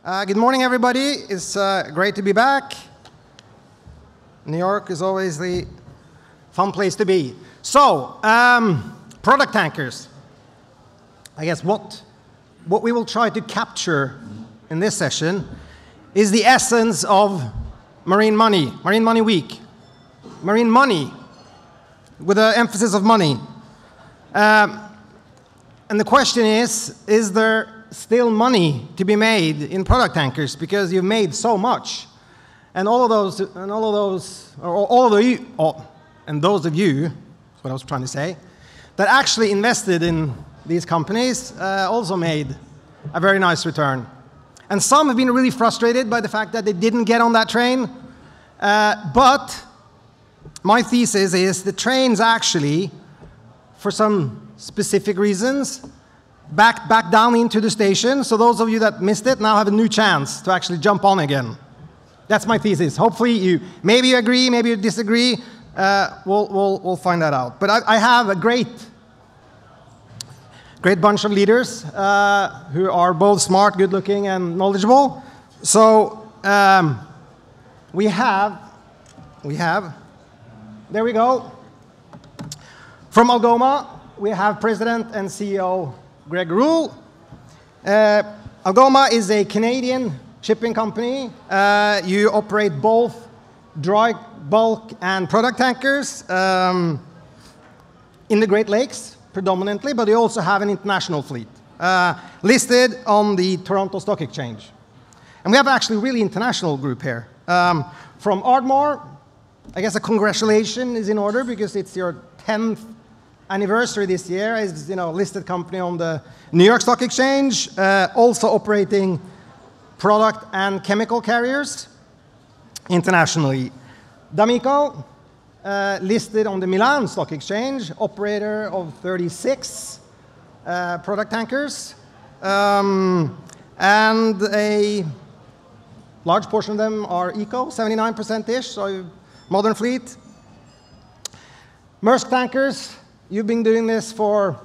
Good morning, everybody. It's great to be back. New York is always the fun place to be. So, product tankers. I guess what we will try to capture in this session is the essence of Marine Money Week. Marine money, with an emphasis of money. And the question is there still money to be made in product tankers because you've made so much, and those of you, that's what I was trying to say, that actually invested in these companies also made a very nice return. And some have been really frustrated by the fact that they didn't get on that train. But my thesis is the train's actually, for some specific reasons, back down into the station, so those of you that missed it now have a new chance to actually jump on again. That's my thesis. Hopefully maybe you agree, maybe you disagree. We'll find that out. But I have a great bunch of leaders who are both smart, good-looking, and knowledgeable. So we have, there we go. From Algoma, we have President and CEO Gregg Ruhl. Algoma is a Canadian shipping company. You operate both dry bulk and product tankers in the Great Lakes predominantly, but you also have an international fleet listed on the Toronto Stock Exchange. And we have actually a really international group here. From Ardmore, I guess a congratulation is in order because it's your 10th anniversary this year as listed company on the New York Stock Exchange, also operating product and chemical carriers internationally. D'Amico, listed on the Milan Stock Exchange, operator of 36 product tankers, and a large portion of them are eco, 79%-ish, so modern fleet. Maersk tankers, you've been doing this for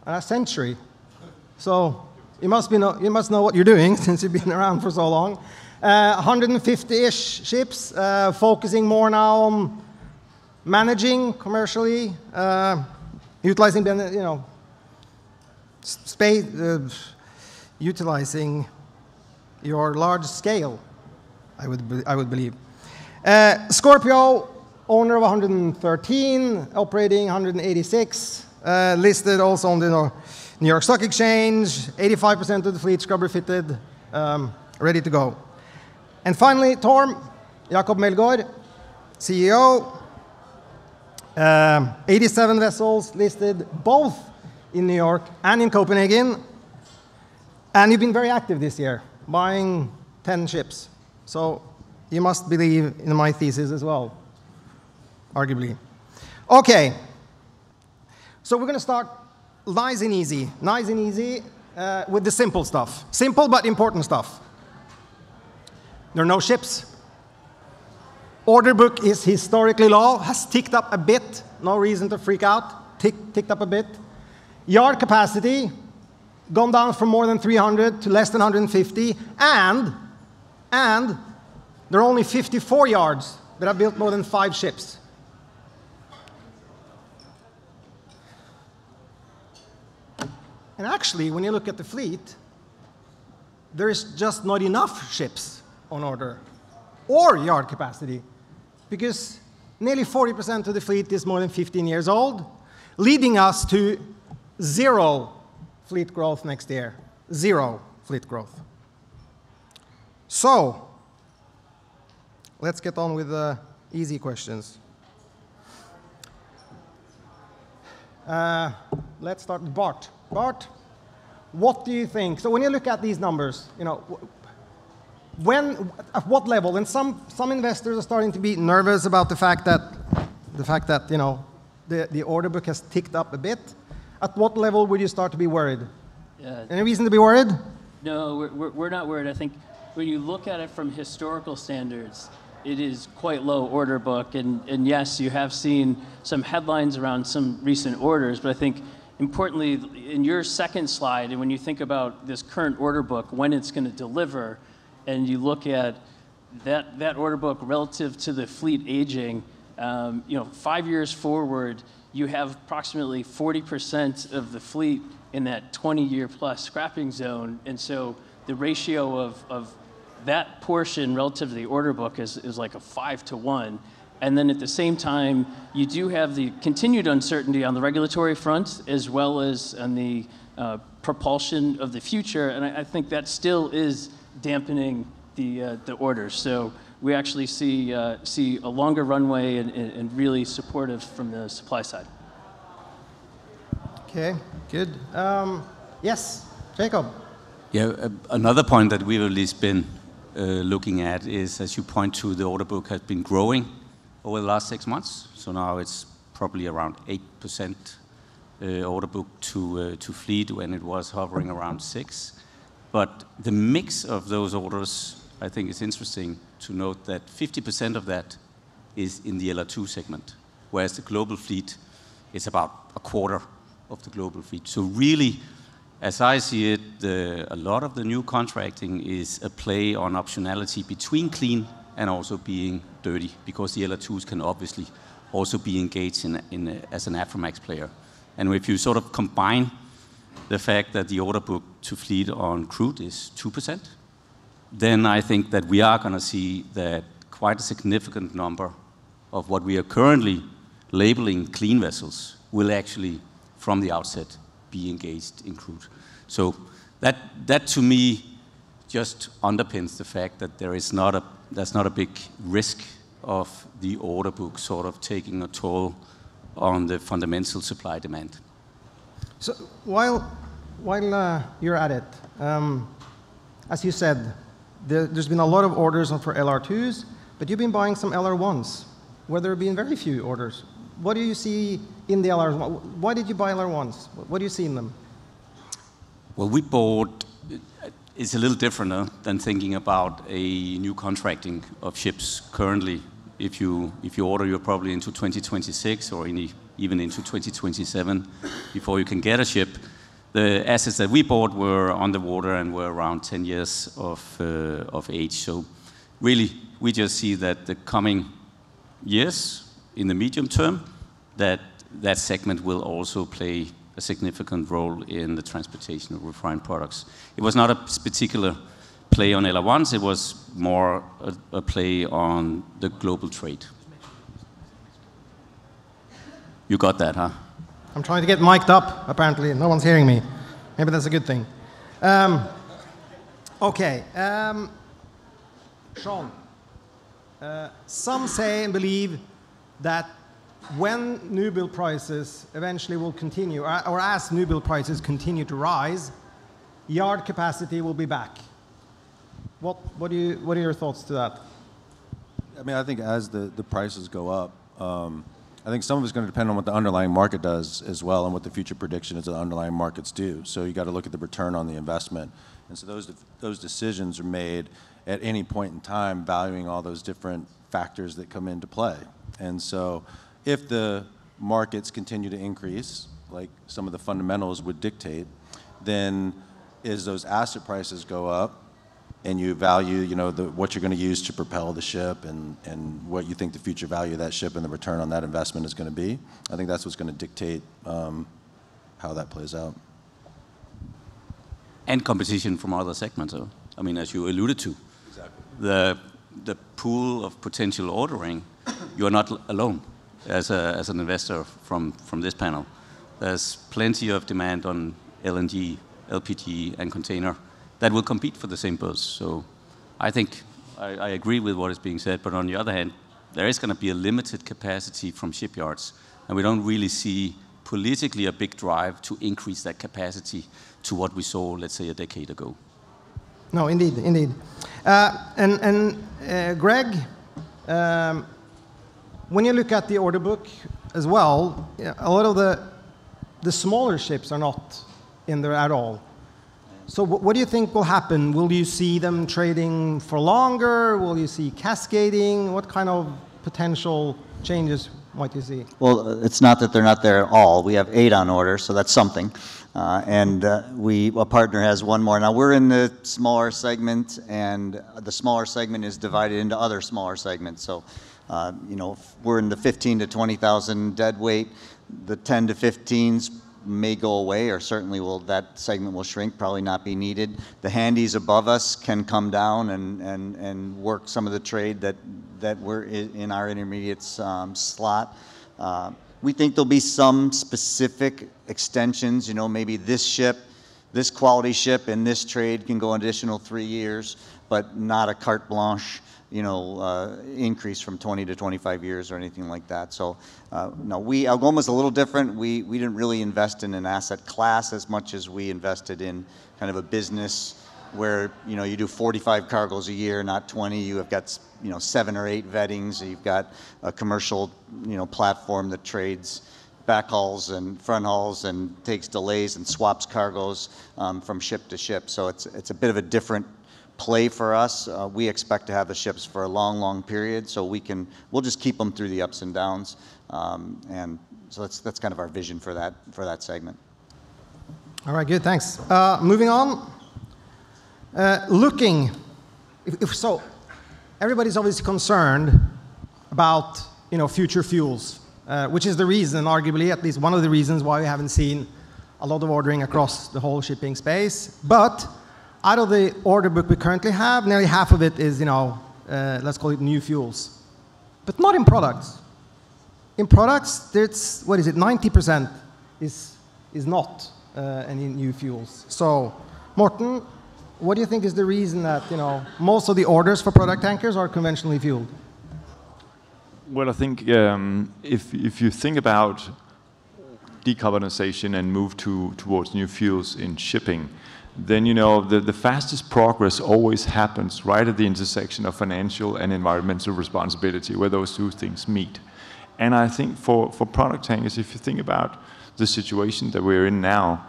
a century, so you must know what you're doing since you've been around for so long. 150-ish ships, focusing more now on managing commercially, utilizing space, utilizing your large scale, I would believe. Scorpio, owner of 113, operating 186, listed also on the New York Stock Exchange, 85% of the fleet scrubber fitted, ready to go. And finally, TORM, Meldgaard, CEO, 87 vessels listed both in New York and in Copenhagen. And you've been very active this year, buying 10 ships. So you must believe in my thesis as well, arguably. Okay, so we're going to start nice and easy with the simple stuff. Simple but important stuff. There are no ships. Orderbook is historically low, has ticked up a bit. No reason to freak out. Ticked up a bit. Yard capacity, gone down from more than 300 to less than 150. And there are only 54 yards that have built more than 5 ships. And actually, when you look at the fleet, there is just not enough ships on order or yard capacity because nearly 40% of the fleet is more than 15 years old, leading us to 0 fleet growth next year. 0 fleet growth. So, let's get on with the easy questions. Let's start with Bart. Bart, what do you think? So when you look at these numbers, at what level? And some investors are starting to be nervous about the fact that the order book has ticked up a bit. At what level would you start to be worried? Any reason to be worried? No, we're not worried. I think when you look at it from historical standards, it is quite low order book. And yes, you have seen some headlines around some recent orders, but I think importantly, in your second slide, and when you think about this current order book, when it's going to deliver, and you look at that order book relative to the fleet aging, 5 years forward, you have approximately 40% of the fleet in that 20-year plus scrapping zone. And so the ratio of that portion relative to the order book is like a 5-to-1. And then at the same time, you do have the continued uncertainty on the regulatory front, as well as on the propulsion of the future. And I think that still is dampening the orders. So we actually see a longer runway and really supportive from the supply side. Okay, good. Yes, Jacob. Yeah, another point that we've at least been looking at is, as you point to, the order book has been growing over the last 6 months. So now it's probably around 8% order book to fleet, when it was hovering around 6. But the mix of those orders, I think it's interesting to note that 50% of that is in the LR2 segment, whereas the global fleet is about a quarter of the global fleet. So really, as I see it, a lot of the new contracting is a play on optionality between clean and also being dirty, because the LR2s can obviously also be engaged as an Aframax player. And if you sort of combine the fact that the order book to fleet on crude is 2%, then I think that we are going to see that quite a significant number of what we are currently labeling clean vessels will actually, from the outset, be engaged in crude. So that to me just underpins the fact that there's not a big risk of the order book sort of taking a toll on the fundamental supply demand. So while you're at it, as you said, there's been a lot of orders for LR2s, but you've been buying some LR1s, where there have been very few orders. What do you see in the LR1s? Why did you buy LR1s? What do you see in them? Well, we bought, it's a little different than thinking about a new contracting of ships currently. If you order, you're probably into 2026 or even into 2027 before you can get a ship. The assets that we bought were underwater and were around 10 years of age. So really, we just see that the coming years, in the medium term, that segment will also play a significant role in the transportation of refined products. It was not a particular play on LR1s, it was more a play on the global trade. You got that, huh? I'm trying to get mic'd up, apparently. No one's hearing me. Maybe that's a good thing. Okay. Sean, some say and believe that when new build prices eventually will continue, or as new build prices continue to rise, yard capacity will be back. What are your thoughts to that? I mean, I think as the prices go up, I think some of it's going to depend on what the underlying market does as well, and what the future prediction is of the underlying markets do. So you got to look at the return on the investment, and so those decisions are made at any point in time, valuing all those different factors that come into play. And so, if the markets continue to increase, like some of the fundamentals would dictate, then as those asset prices go up, and you value, what you're going to use to propel the ship, and what you think the future value of that ship and the return on that investment is going to be, I think that's what's going to dictate how that plays out. And competition from other segments. I mean, as you alluded to, exactly. The pool of potential ordering, you are not alone as an investor from this panel. There's plenty of demand on LNG, LPG, and container that will compete for the same berths. So I think I agree with what is being said, but on the other hand, there is going to be a limited capacity from shipyards, and we don't really see politically a big drive to increase that capacity to what we saw, let's say, a decade ago. No, indeed. Gregg, when you look at the order book as well, a lot of the smaller ships are not in there at all. So what do you think will happen? Will you see them trading for longer? Will you see cascading? What kind of potential changes what you see? Well, it's not that they're not there at all. We have 8 on order, so that's something. A partner has 1 more. Now we're in the smaller segment, and the smaller segment is divided into other smaller segments. So, we're in the 15 to 20,000 deadweight. The 10 to 15s may go away, or certainly that segment will shrink, probably not be needed. The handies above us can come down and work some of the trade that we're in our intermediates slot. We think there'll be some specific extensions, maybe this quality ship in this trade can go an additional 3 years, but not a carte blanche, increase from 20 to 25 years or anything like that. So, no, Algoma's a little different. We didn't really invest in an asset class as much as we invested in kind of a business where, you do 45 cargoes a year, not 20. You have got, 7 or 8 vettings. You've got a commercial, platform that trades backhauls and front hauls and takes delays and swaps cargoes from ship to ship. So it's a bit of a different play for us. We expect to have the ships for a long, long period, so we'll just keep them through the ups and downs. And so that's kind of our vision for that segment. All right, good, thanks. Moving on. So everybody's obviously concerned about future fuels, which is the reason, arguably, at least one of the reasons why we haven't seen a lot of ordering across the whole shipping space. But out of the order book we currently have, nearly half of it is, let's call it new fuels, but not in products. In products, there's 90% is not any new fuels. So, Morten, what do you think is the reason that most of the orders for product tankers are conventionally fueled? Well, I think if you think about decarbonization and move towards new fuels in shipping, then the fastest progress always happens right at the intersection of financial and environmental responsibility, where those two things meet. And I think for product tankers, if you think about the situation that we're in now,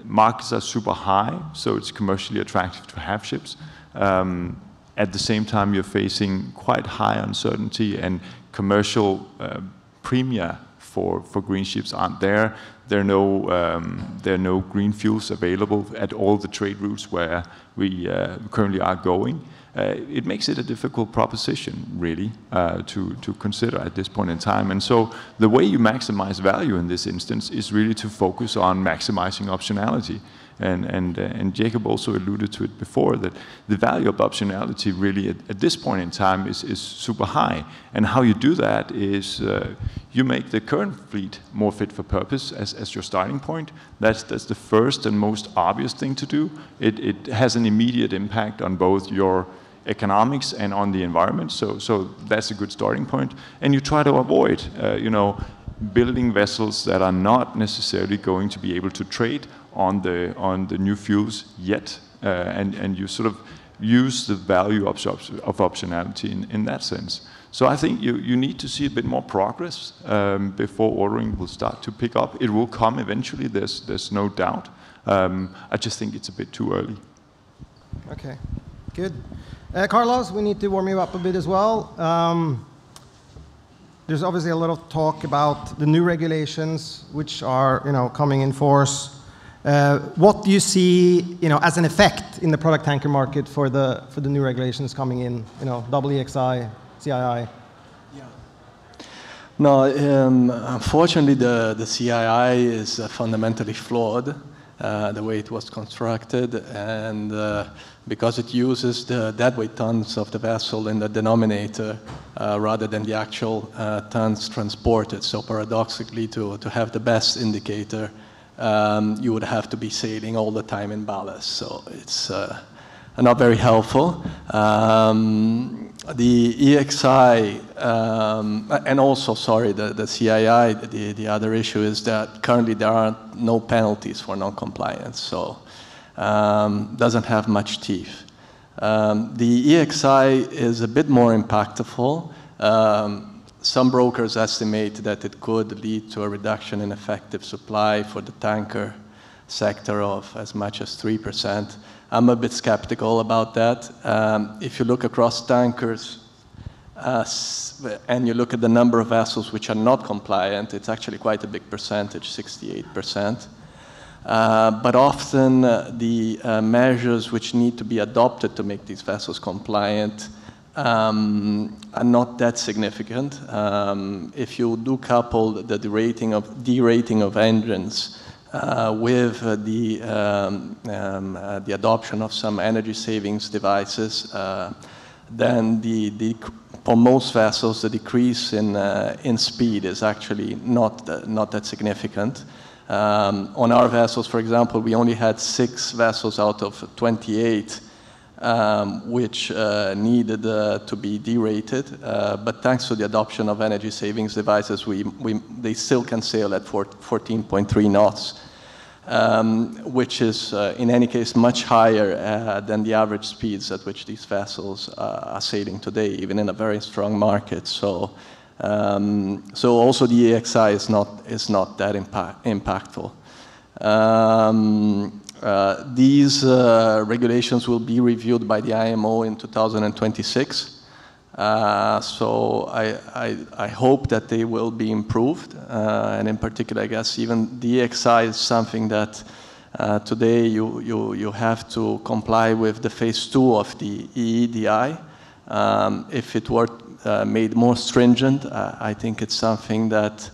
markets are super high, so it's commercially attractive to have ships. At the same time, you're facing quite high uncertainty, and commercial premia for green ships aren't there. There are no green fuels available at all the trade routes where we currently are going. It makes it a difficult proposition, really, to consider at this point in time. And so the way you maximize value in this instance is really to focus on maximizing optionality. And Jacob also alluded to it before, that the value of optionality really at this point in time is super high. And how you do that is you make the current fleet more fit for purpose as your starting point. That's the first and most obvious thing to do. It has an immediate impact on both your economics and on the environment. So that's a good starting point. And you try to avoid, building vessels that are not necessarily going to be able to trade on the new fuels yet, and you sort of use the value of optionality in that sense. So I think you need to see a bit more progress before ordering will start to pick up. It will come eventually, there's no doubt. I just think it's a bit too early. Okay, good. Carlos, we need to warm you up a bit as well. There's obviously a lot of talk about the new regulations which are coming in force. What do you see as an effect in the product tanker market for the new regulations coming in, EEXI, CII? Yeah. No, unfortunately the CII is fundamentally flawed, the way it was constructed, and because it uses the deadweight tons of the vessel in the denominator rather than the actual tons transported. So paradoxically, to have the best indicator, you would have to be sailing all the time in ballast. So it's not very helpful. The EEXI, and also, sorry, the CII, the other issue is that currently there are no penalties for non-compliance, so doesn't have much teeth. The EEXI is a bit more impactful. Some brokers estimate that it could lead to a reduction in effective supply for the tanker sector of as much as 3%. I'm a bit skeptical about that. If you look across tankers, and you look at the number of vessels which are not compliant, it's actually quite a big percentage, 68%. But often the measures which need to be adopted to make these vessels compliant are not that significant. If you do couple the derating of engines with the adoption of some energy savings devices, then for most vessels the decrease in speed is actually not that significant. On our vessels, for example, we only had 6 vessels out of 28 which needed to be derated, but thanks to the adoption of energy savings devices, they still can sail at 14.3 knots, which is in any case much higher than the average speeds at which these vessels are sailing today, even in a very strong market. So also the EEXI is not that impactful. These regulations will be reviewed by the IMO in 2026. So I hope that they will be improved, and in particular, I guess even the EEXI is something that today you have to comply with the phase 2 of the EEDI. If it were made more stringent, I think it's something that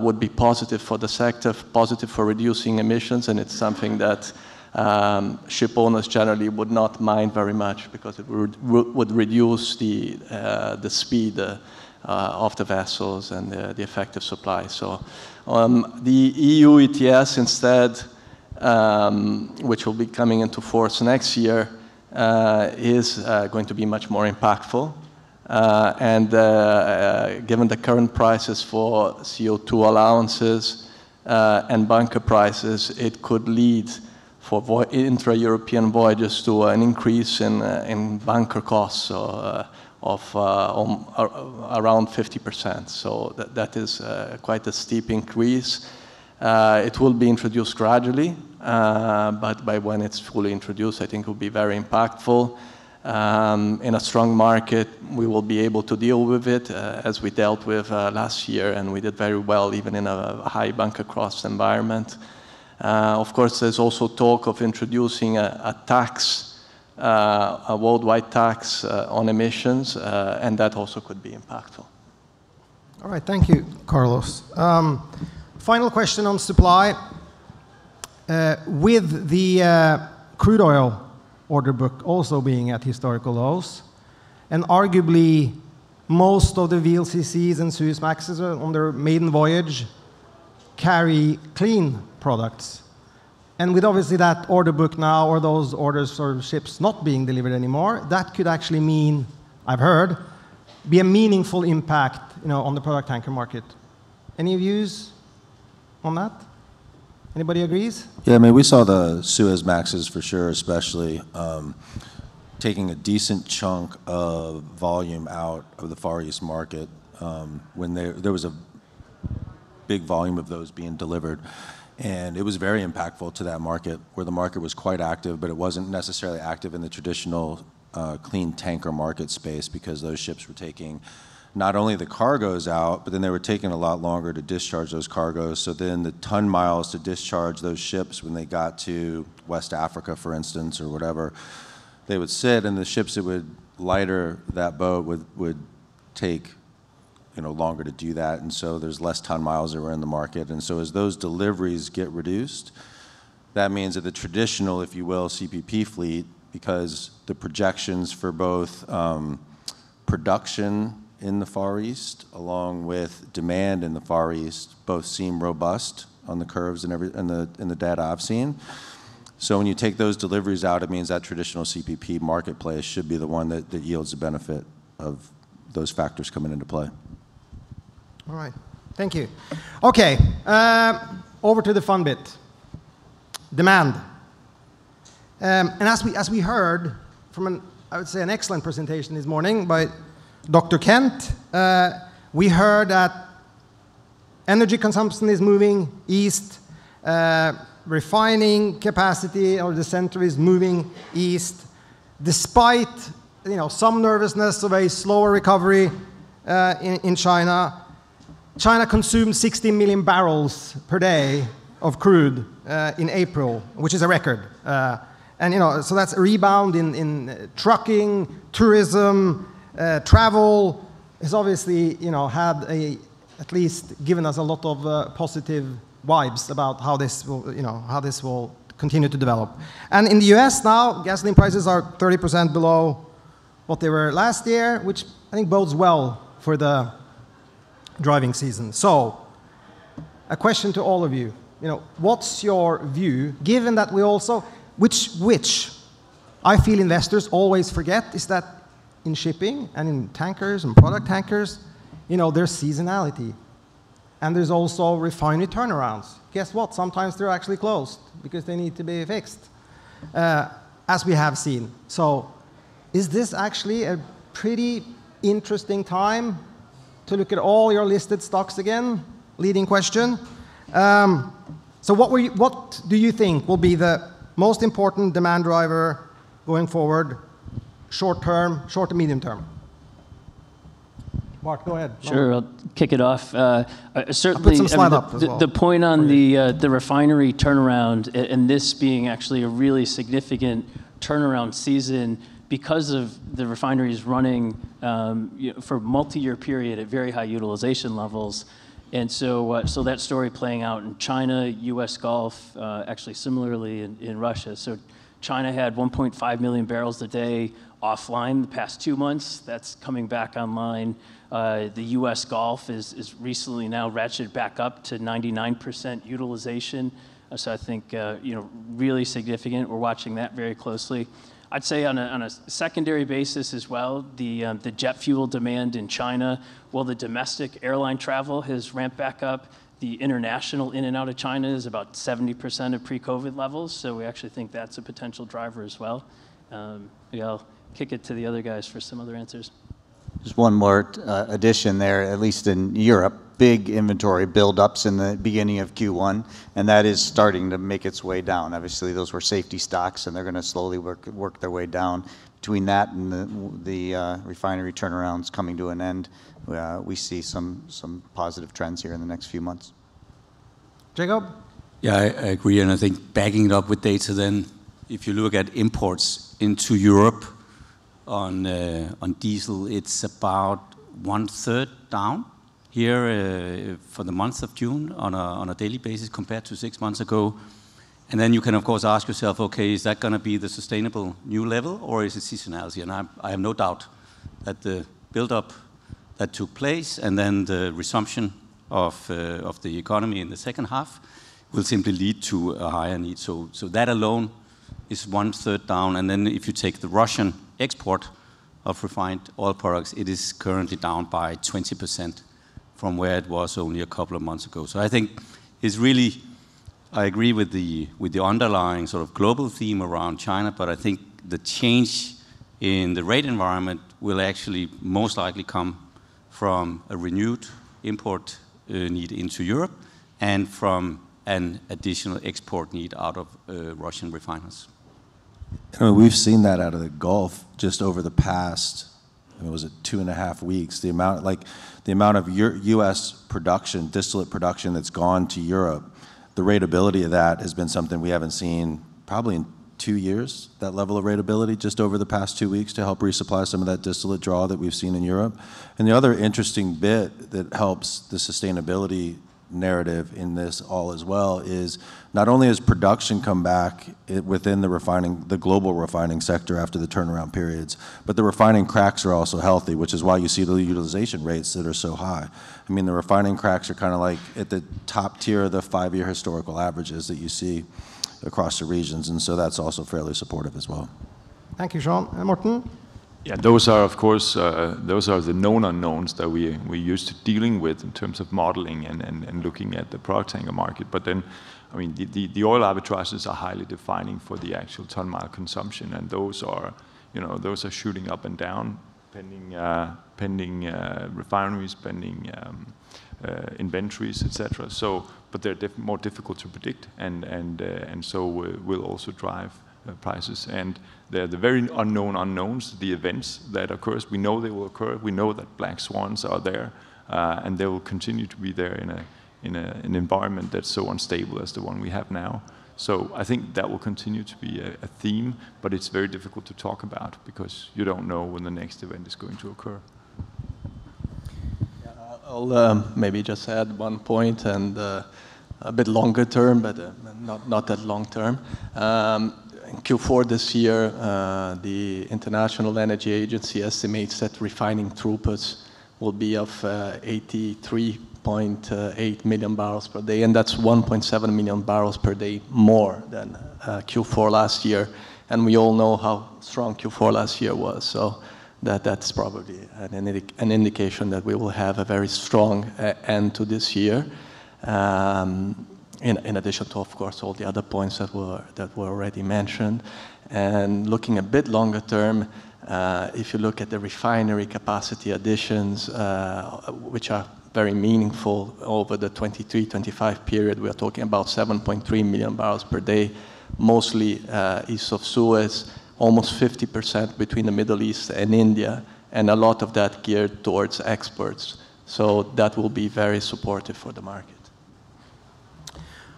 would be positive for the sector, positive for reducing emissions, and it's something that ship owners generally would not mind very much because it would reduce the speed of the vessels and the effective supply. So the EU ETS instead, which will be coming into force next year, is going to be much more impactful. Given the current prices for CO2 allowances and bunker prices, it could lead for intra-European voyages to an increase in bunker costs of around 50%. So that is quite a steep increase. It will be introduced gradually, but by when it's fully introduced, I think it will be very impactful. In a strong market, we will be able to deal with it as we dealt with last year, and we did very well even in a high bunker cost environment. Of course, there's also talk of introducing a tax, a worldwide tax on emissions, and that also could be impactful. All right, thank you, Carlos. Final question on supply. With the crude oil order book also being at historical lows, and arguably most of the VLCCs and Suezmaxes on their maiden voyage carry clean products. And with obviously that order book now, or those orders for ships not being delivered anymore, that could actually mean, I've heard, be a meaningful impact, on the product tanker market. Any views on that? Anybody agrees? Yeah, I mean, we saw the Suezmaxes for sure, especially taking a decent chunk of volume out of the Far East market when there was a big volume of those being delivered. And it was very impactful to that market, where the market was quite active, but it wasn't necessarily active in the traditional clean tanker market space, because those ships were taking not only the cargoes out, but then they were taking a lot longer to discharge those cargoes. So then the ton miles to discharge those ships when they got to West Africa, for instance, or whatever, they would sit, and the ships that would lighter that boat would take longer to do that, and so there's less ton miles that were in the market. And so as those deliveries get reduced, that means that the traditional, if you will, CPP fleet, because the projections for both production in the Far East along with demand in the Far East both seem robust on the curves and in the data I've seen. So when you take those deliveries out, it means that traditional CPP marketplace should be the one that yields the benefit of those factors coming into play. All right, thank you. Okay, over to the fun bit, demand. And as we heard from I would say an excellent presentation this morning by Dr. Kent, we heard that energy consumption is moving east, refining capacity or the center is moving east, despite some nervousness of a slower recovery in China. China consumed 60 million barrels per day of crude in April, which is a record. So that's a rebound in trucking, tourism, travel. Has obviously, had at least given us a lot of positive vibes about how this will continue to develop. And in the U.S. now, gasoline prices are 30% below what they were last year, which I think bodes well for the driving season. So, a question to all of you. What's your view, given that we also, which I feel investors always forget, is that in shipping and in tankers and product tankers, there's seasonality. And there's also refinery turnarounds. Guess what? Sometimes they're actually closed because they need to be fixed, as we have seen. So, is this actually a pretty interesting time to look at all your listed stocks again? Leading question. So what do you think will be the most important demand driver going forward, short to medium term? Bart, go ahead. Sure, I'll kick it off. Certainly, I'll put some slide up as well. The point on the refinery turnaround, and this being actually a really significant turnaround season because of the refineries running for multi-year period at very high utilization levels. And so that story playing out in China, U.S. Gulf, actually similarly in Russia. So China had 1.5 million barrels a day offline the past 2 months. That's coming back online. The U.S. Gulf is recently now ratcheted back up to 99% utilization. So I think really significant. We're watching that very closely. I'd say on a secondary basis as well, the jet fuel demand in China, while the domestic airline travel has ramped back up, the international in and out of China is about 70% of pre-COVID levels. So we actually think that's a potential driver as well. I'll kick it to the other guys for some other answers. Just one more addition there, at least in Europe. Big inventory buildups in the beginning of Q1, and that is starting to make its way down. Obviously, those were safety stocks, and they're going to slowly work their way down. Between that and the refinery turnarounds coming to an end, we see some positive trends here in the next few months. Jacob? Yeah, I agree, and I think backing it up with data then, if you look at imports into Europe on diesel, it's about 1/3 down here for the month of June on a daily basis compared to 6 months ago. And then you can, of course, ask yourself, okay, is that going to be the sustainable new level, or is it seasonality? And I have no doubt that the build-up that took place and then the resumption of the economy in the second half will simply lead to a higher need. So that alone is 1/3 down. And then if you take the Russian export of refined oil products, it is currently down by 20% from where it was only a couple of months ago. So I think it's really, I agree with the underlying sort of global theme around China, but I think the change in the rate environment will actually most likely come from a renewed import need into Europe and from an additional export need out of Russian refiners. We've seen that out of the Gulf just over the past, was it 2.5 weeks? The amount of U.S. production, distillate production that's gone to Europe, the rateability of that has been something we haven't seen probably in 2 years, that level of rateability just over the past 2 weeks to help resupply some of that distillate draw that we've seen in Europe. And the other interesting bit that helps the sustainability narrative in this all as well is not only has production come back within the global refining sector after the turnaround periods, but the refining cracks are also healthy, which is why you see the utilization rates that are so high. I mean, the refining cracks are kind of like at the top tier of the 5-year historical averages that you see across the regions, and so that's also fairly supportive as well. Thank you, Sean. Morten? Yeah, those are, of course, those are the known unknowns that we're used to dealing with in terms of modeling and looking at the product tanker market. But then, I mean, the oil arbitrages are highly defining for the actual ton-mile consumption, and those are shooting up and down, pending refineries, pending inventories, etc. So, but they're more difficult to predict, and so will also drive prices. And they're the very unknown unknowns, the events that occurs. We know they will occur. We know that black swans are there, and they will continue to be there in an environment that's so unstable as the one we have now. So I think that will continue to be a theme, but it's very difficult to talk about because you don't know when the next event is going to occur. I'll maybe just add one point, and a bit longer term, but not that long term. In Q4 this year, the International Energy Agency estimates that refining throughputs will be of 83.8 million barrels per day, and that's 1.7 million barrels per day more than Q4 last year. And we all know how strong Q4 last year was, so that's probably an indication that we will have a very strong end to this year. In addition to, of course, all the other points that were already mentioned. And looking a bit longer term, if you look at the refinery capacity additions, which are very meaningful over the 23-25 period, we are talking about 7.3 million barrels per day, mostly east of Suez, almost 50% between the Middle East and India, and a lot of that geared towards exports. So that will be very supportive for the market.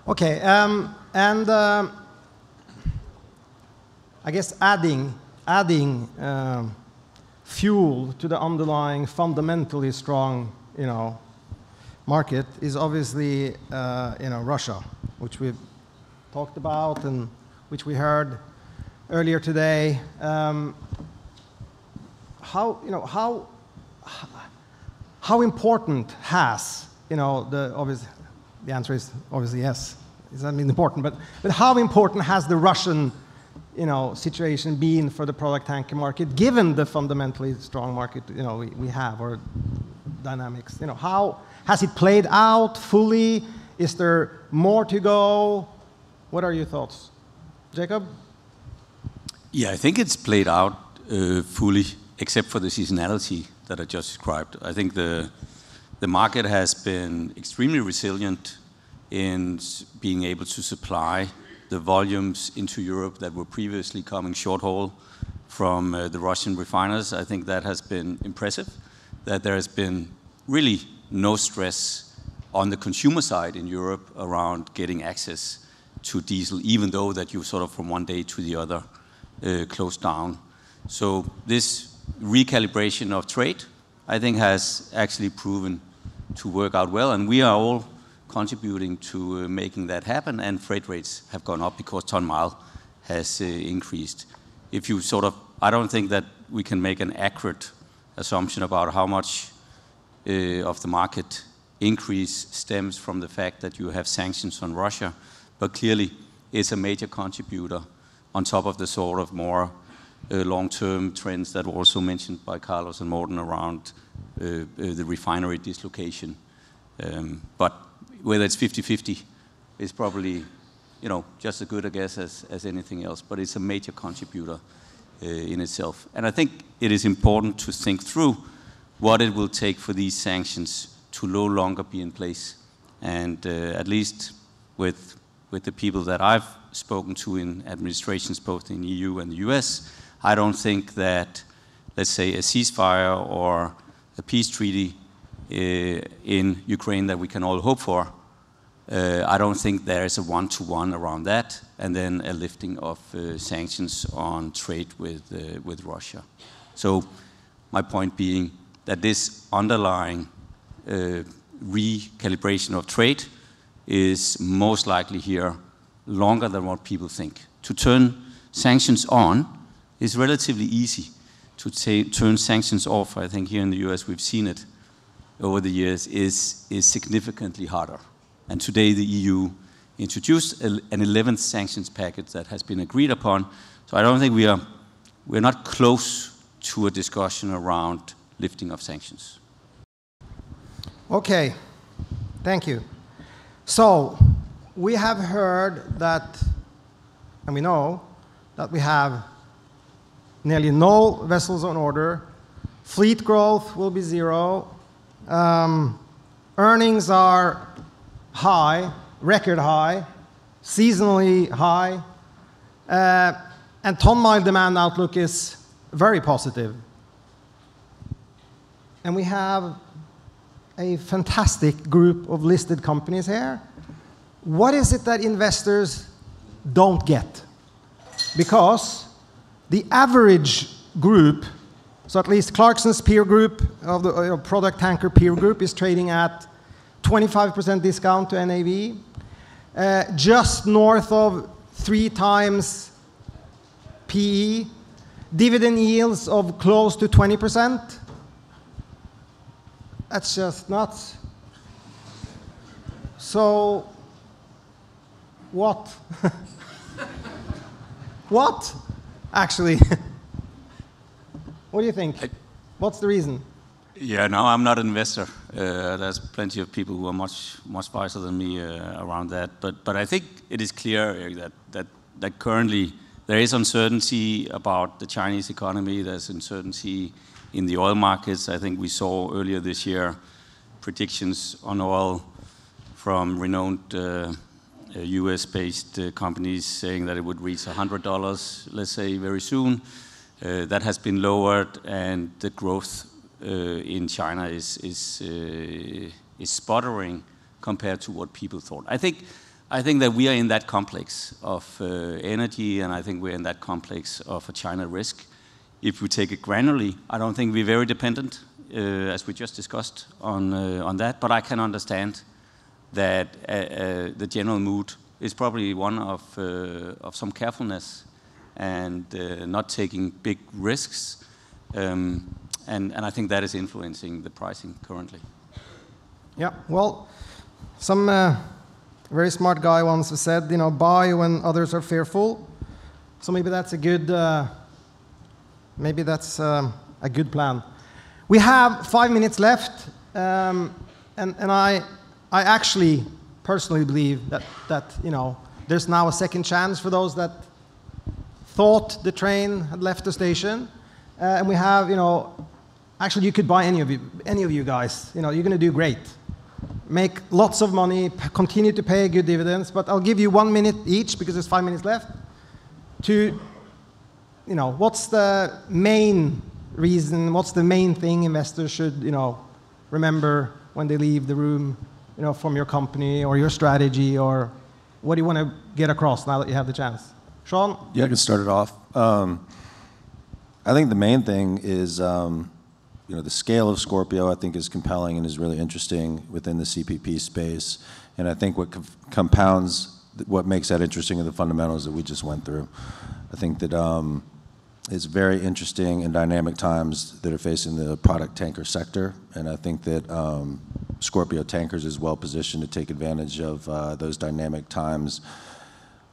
Okay, and I guess adding fuel to the underlying fundamentally strong, market is obviously, Russia, which we've talked about and which we heard earlier today. How important has, the answer is obviously yes. It's not important, but how important has the Russian, situation been for the product tanker market, given the fundamentally strong market, we have, or dynamics? How has it played out fully? Is there more to go? What are your thoughts, Jacob? Yeah, I think it's played out fully, except for the seasonality that I just described. I think the market has been extremely resilient in being able to supply the volumes into Europe that were previously coming short haul from the Russian refiners. I think that has been impressive, that there has been really no stress on the consumer side in Europe around getting access to diesel, even though that you sort of from one day to the other closed down. So this recalibration of trade, I think, has actually proven to work out well, and we are all contributing to making that happen, and freight rates have gone up because ton mile has increased. If you I don't think that we can make an accurate assumption about how much of the market increase stems from the fact that you have sanctions on Russia, but clearly it's a major contributor on top of the sort of more long-term trends that were also mentioned by Carlos and Morten around the refinery dislocation. But whether it's 50-50 is probably, just as good a guess as anything else, but it's a major contributor in itself. And I think it is important to think through what it will take for these sanctions to no longer be in place. And at least with the people that I've spoken to in administrations, both in EU and the US, I don't think that, let's say, a ceasefire or a peace treaty in Ukraine that we can all hope for, I don't think there is a one-to-one around that, and then a lifting of sanctions on trade with Russia. So my point being that this underlying recalibration of trade is most likely here longer than what people think. To turn sanctions on is relatively easy. To turn sanctions off, I think here in the US we've seen it over the years, is significantly harder. And today the EU introduced an 11th sanctions package that has been agreed upon. So I don't think we're not close to a discussion around lifting of sanctions. Okay, thank you. So we have heard that, and we know that we have nearly no vessels on order. Fleet growth will be zero. Earnings are high, record high, seasonally high. And ton-mile demand outlook is very positive. And we have a fantastic group of listed companies here. What is it that investors don't get? Because the average group, so at least Clarksons peer group of the product tanker peer group, is trading at 25% discount to NAV, just north of 3 times PE, dividend yields of close to 20%. That's just nuts. So, what? What? Actually, what do you think? What's the reason? Yeah, no, I'm not an investor. There's plenty of people who are much wiser than me around that. But I think it is clear, Erik, that currently there is uncertainty about the Chinese economy. There's uncertainty in the oil markets. I think we saw earlier this year predictions on oil from renowned US-based companies saying that it would reach $100, let's say, very soon. That has been lowered, and the growth in China is sputtering compared to what people thought. I think that we are in that complex of energy, and I think we're in that complex of a China risk. If we take it granularly, I don't think we're very dependent, as we just discussed, on that. But I can understand that the general mood is probably one of some carefulness and not taking big risks. And I think that is influencing the pricing currently. Yeah, well, some very smart guy once said, buy when others are fearful. So maybe that's a good, a good plan. We have 5 minutes left, and I actually personally believe that there's now a second chance for those that thought the train had left the station, and we have actually you could buy any of you guys. You're going to do great, make lots of money, continue to pay good dividends. But I'll give you 1 minute each because there's 5 minutes left. To what's the main reason? What's the main thing investors should remember when they leave the room? From your company or your strategy, or what do you want to get across now that you have the chance? Sean? Yeah, I can start it off. I think the main thing is, the scale of Scorpio, I think, is compelling and is really interesting within the CPP space. And I think what compounds what makes that interesting are the fundamentals that we just went through. I think that it's very interesting and dynamic times that are facing the product tanker sector. And I think that Scorpio Tankers is well positioned to take advantage of those dynamic times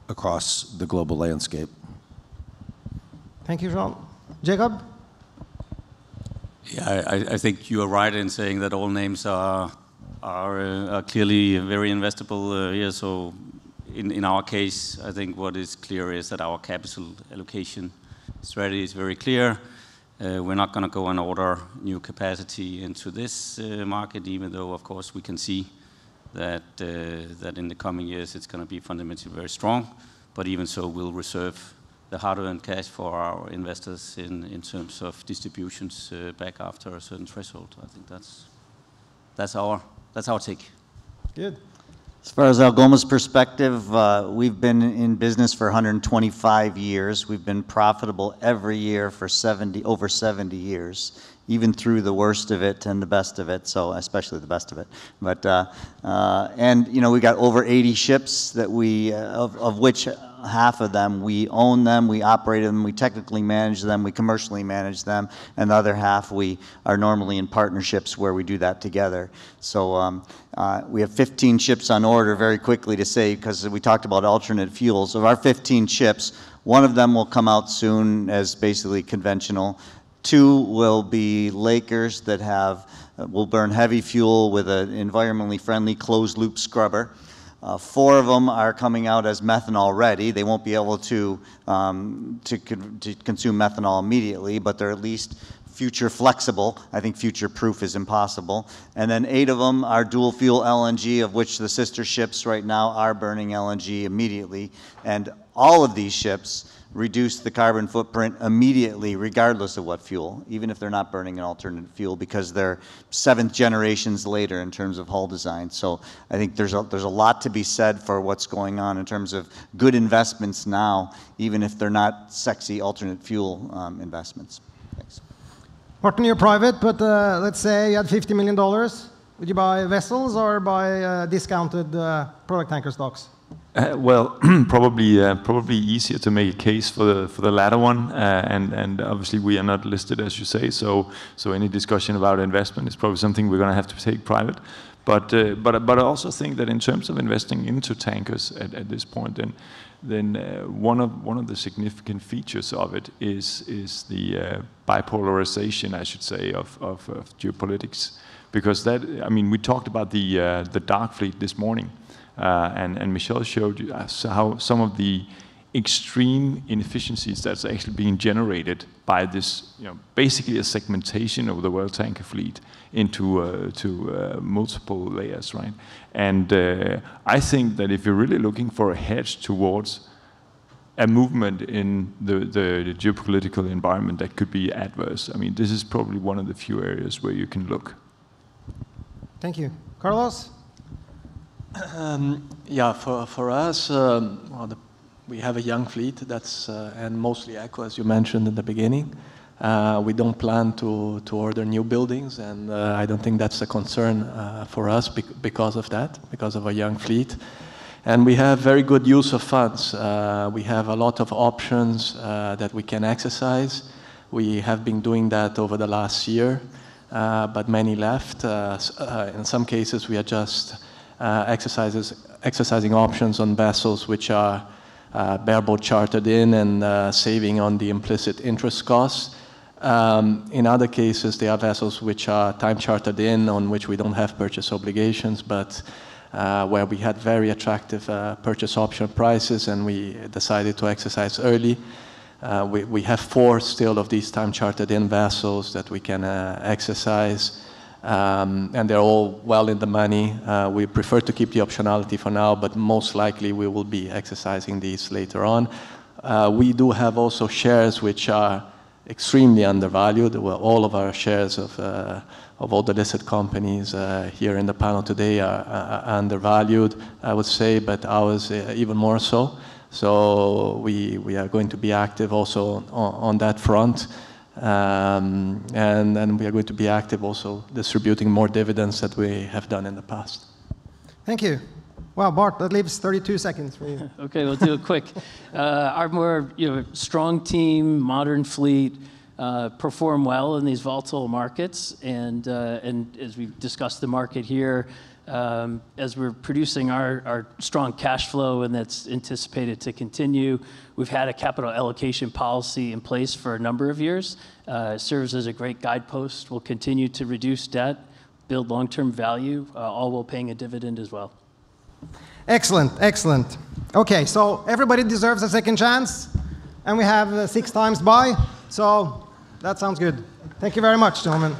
across the global landscape. Thank you, Sean. Jacob? Yeah, I think you are right in saying that all names are clearly very investable here. So in our case, I think what is clear is that our capital allocation strategy is very clear. We're not going to go and order new capacity into this market, even though, of course, we can see that in the coming years it's going to be fundamentally very strong. But even so, we'll reserve the hard-earned cash for our investors in terms of distributions back after a certain threshold. I think that's our take. Good. As far as Algoma's perspective, we've been in business for 125 years. We've been profitable every year for over 70 years, even through the worst of it and the best of it, so especially the best of it. But we got over 80 ships that of which half of them we own them, we operate them, we technically manage them, we commercially manage them, and the other half we are normally in partnerships where we do that together. So we have 15 ships on order, very quickly to say, because we talked about alternate fuels. Of our 15 ships, one of them will come out soon as basically conventional. 2 will be Lakers that will burn heavy fuel with an environmentally friendly closed-loop scrubber. 4 of them are coming out as methanol ready. They won't be able to consume methanol immediately, but they're at least future flexible. I think future proof is impossible. And then 8 of them are dual fuel LNG, of which the sister ships right now are burning LNG immediately. And all of these ships reduce the carbon footprint immediately, regardless of what fuel, even if they're not burning an alternate fuel, because they're 7th generations later in terms of hull design. So I think there's a lot to be said for what's going on in terms of good investments now, even if they're not sexy alternate fuel investments. Thanks. Morten, you're private, but let's say you had $50 million. Would you buy vessels or buy discounted product tanker stocks? Well, probably easier to make a case for the latter one, and obviously we are not listed, as you say. So any discussion about investment is probably something we're going to have to take private. But I also think that in terms of investing into tankers at this point, then one of the significant features of it is the bipolarization, I should say, of geopolitics, because that, I mean, we talked about the dark fleet this morning. And Michelle showed you how some of the extreme inefficiencies that's actually being generated by this, basically a segmentation of the world tanker fleet into multiple layers, right? And I think that if you're really looking for a hedge towards a movement in the geopolitical environment that could be adverse, I mean, this is probably one of the few areas where you can look. Thank you. Carlos? Yeah, for us, we have a young fleet that's and mostly eco, as you mentioned in the beginning. We don't plan to order new buildings, and I don't think that's a concern for us because of that, because of a young fleet. And we have very good use of funds. We have a lot of options that we can exercise. We have been doing that over the last year, but many left. In some cases, we are just exercising options on vessels which are bareboat chartered in and saving on the implicit interest costs. In other cases, there are vessels which are time chartered in, on which we don't have purchase obligations, but where we had very attractive purchase option prices, and we decided to exercise early. We have 4 still of these time chartered in vessels that we can exercise. And they're all well in the money. We prefer to keep the optionality for now, but most likely we will be exercising these later on. We do have also shares which are extremely undervalued. Well, all of our shares of all the listed companies here in the panel today are undervalued, I would say, but ours even more so. So we are going to be active also on that front. And we are going to be active also distributing more dividends that we have done in the past. Thank you. Wow, Bart, that leaves 32 seconds for you. Okay, we'll do it quick. Ardmore, strong team, modern fleet, perform well in these volatile markets, and as we've discussed the market here, as we're producing our strong cash flow, and that's anticipated to continue. We've had a capital allocation policy in place for a number of years. It serves as a great guidepost. We'll continue to reduce debt, build long-term value, all while paying a dividend as well. Excellent, excellent. Okay, so everybody deserves a second chance, and we have 6 times buy, so that sounds good. Thank you very much, gentlemen.